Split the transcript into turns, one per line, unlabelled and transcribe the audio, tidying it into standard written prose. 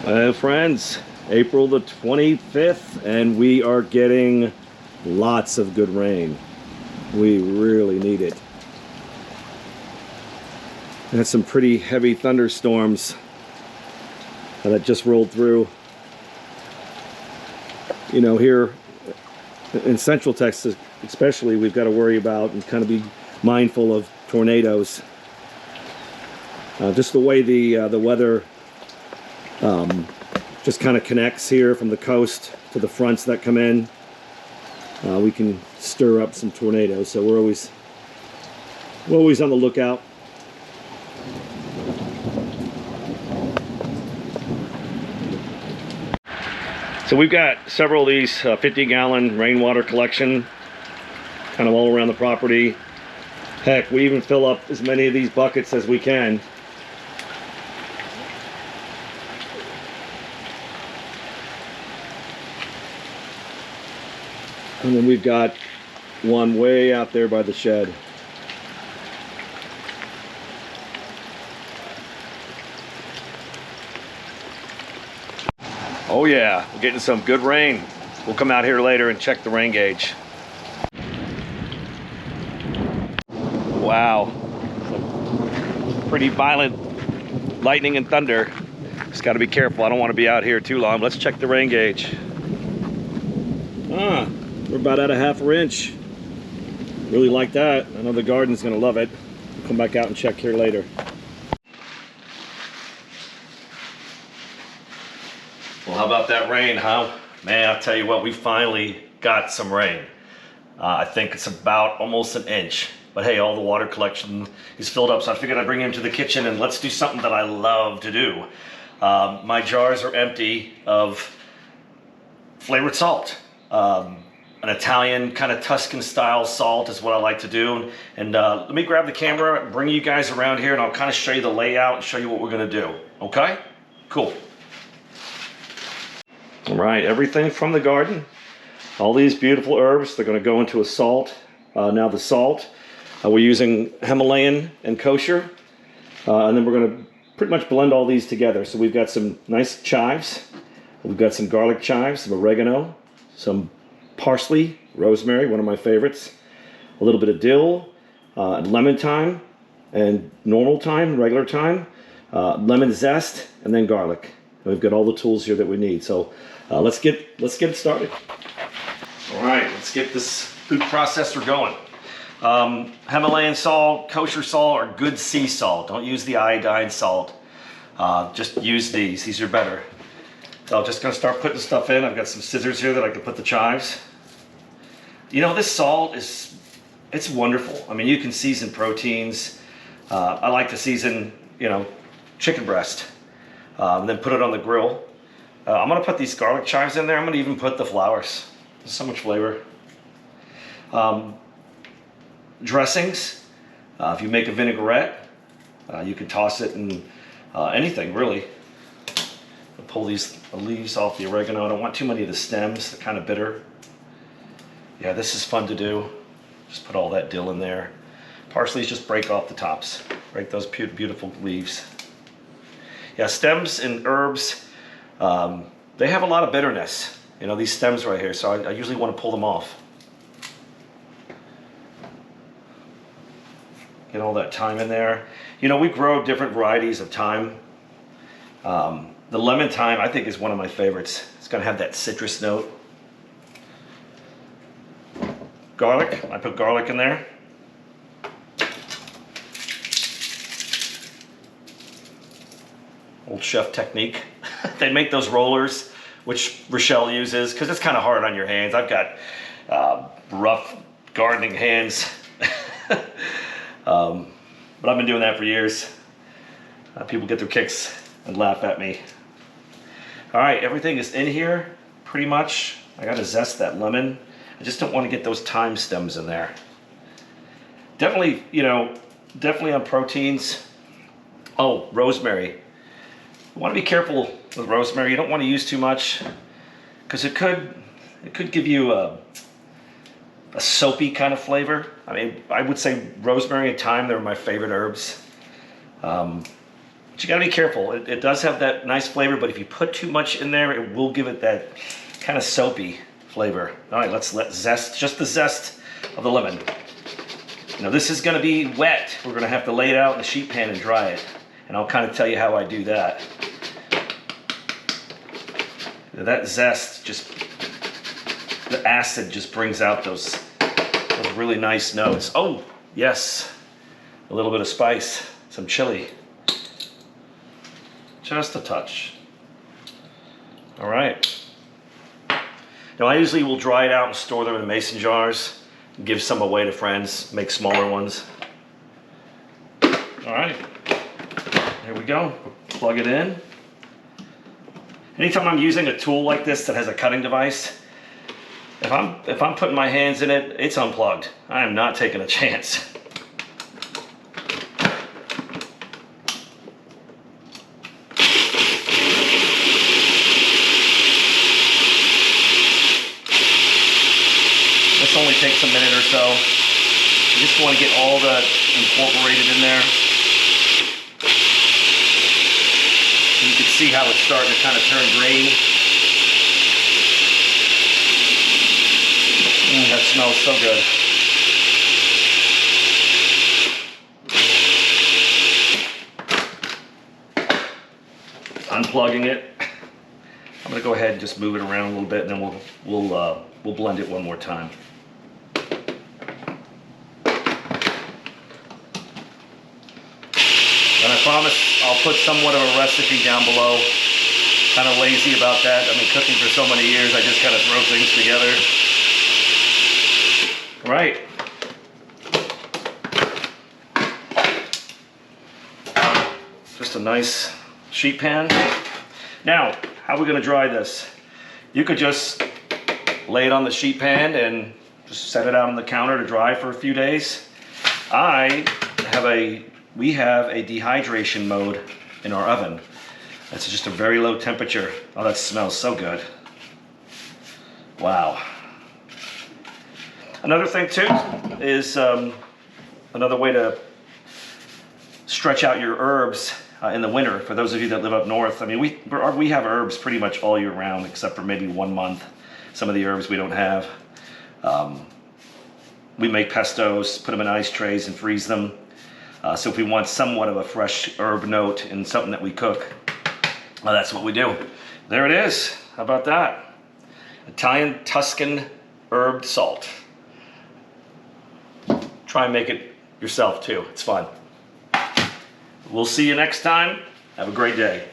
Friends, April the 25th, and we are getting lots of good rain. We really need it. We had some pretty heavy thunderstorms that just rolled through. You know, here in Central Texas especially, we've got to worry about and kind of be mindful of tornadoes. Just the way the weather just kind of connects here from the coast to the fronts that come in, we can stir up some tornadoes. So we're always on the lookout. So we've got several of these 50-gallon rainwater collection kind of all around the property. Heck, we even fill up as many of these buckets as we can. And then we've got one way out there by the shed. Oh yeah, we're getting some good rain. We'll come out here later and check the rain gauge. Wow, some pretty violent lightning and thunder. Just got to be careful. I don't want to be out here too long. Let's check the rain gauge. We're about at a ½ inch. Really like that. I know the garden's gonna love it. We'll come back out and check here later. Well, how about that rain, huh? Man, I'll tell you what, we finally got some rain. I think it's about almost an inch. But hey, all the water collection is filled up, so I figured I'd bring him to the kitchen and let's do something that I love to do. My jars are empty of flavored salt. An Italian kind of Tuscan style salt is what I like to do. And let me grab the camera, bring you guys around here, and I'll kind of show you the layout and show you what we're gonna do. Okay? Cool. All right, everything from the garden. All these beautiful herbs, they're gonna go into a salt. Now the salt, we're using Himalayan and kosher. And then we're gonna pretty much blend all these together. So we've got some nice chives. We've got some garlic chives, some oregano, some parsley, rosemary, one of my favorites, a little bit of dill, lemon thyme, and normal thyme, regular thyme, lemon zest, and then garlic. And we've got all the tools here that we need. So let's get it started. All right, let's get this food processor going. Himalayan salt, kosher salt, or good sea salt. Don't use the iodine salt. Just use these. These are better. So I'm just gonna start putting stuff in. I've got some scissors here that I can put the chives. You know, this salt it's wonderful. I mean, you can season proteins. I like to season, you know, chicken breast, and then put it on the grill. I'm gonna put these garlic chives in there. I'm gonna even put the flowers. There's so much flavor. Dressings. If you make a vinaigrette, you can toss it in anything, really. I'll pull these leaves off the oregano. I don't want too many of the stems. They're kind of bitter. Yeah, this is fun to do. Just put all that dill in there. Parsley's just break off the tops. Break those beautiful leaves. Yeah, stems and herbs, they have a lot of bitterness. You know, these stems right here, so I usually want to pull them off. Get all that thyme in there. You know, we grow different varieties of thyme. The lemon thyme, I think, is one of my favorites. It's gonna have that citrus note. Garlic, I put garlic in there. Old chef technique. They make those rollers, which Rochelle uses, because it's kind of hard on your hands. I've got rough gardening hands. But I've been doing that for years. People get their kicks and laugh at me. All right, everything is in here, pretty much. I gotta zest that lemon. I just don't want to get those thyme stems in there. Definitely, you know, definitely on proteins. Oh, rosemary. You want to be careful with rosemary. You don't want to use too much, because it could give you a soapy kind of flavor. I mean, I would say rosemary and thyme, they're my favorite herbs. But you gotta be careful. It does have that nice flavor, but if you put too much in there, it will give it that kind of soapy flavor. All right, let's let zest, just the zest of the lemon. Now this is gonna be wet. We're gonna have to lay it out in the sheet pan and dry it. And I'll kind of tell you how I do that. That zest just, the acid just brings out those really nice notes. Oh, yes, a little bit of spice, some chili. Just a touch. All right. Now I usually will dry it out and store them in mason jars, give some away to friends, make smaller ones. All right, there we go. Plug it in. Anytime I'm using a tool like this that has a cutting device, if I'm putting my hands in it, it's unplugged. I am not taking a chance. This only takes a minute or so. You just want to get all that incorporated in there. And you can see how it's starting to kind of turn green. That smells so good. Unplugging it. I'm going to go ahead and just move it around a little bit, and then we'll blend it one more time. And I promise I'll put somewhat of a recipe down below. Kind of lazy about that. I've been cooking for so many years, I just kind of throw things together. Right. Just a nice sheet pan. Now, how are we going to dry this? You could just lay it on the sheet pan and just set it out on the counter to dry for a few days. We have a dehydration mode in our oven. That's just a very low temperature. Oh, that smells so good. Wow. Another thing too is another way to stretch out your herbs in the winter. For those of you that live up north, I mean, we have herbs pretty much all year round, except for maybe 1 month. Some of the herbs we don't have. We make pestos, put them in ice trays and freeze them. So if we want somewhat of a fresh herb note in something that we cook, that's what we do. There it is. How about that? Italian Tuscan herb salt. Try and make it yourself too. It's fun. We'll see you next time. Have a great day.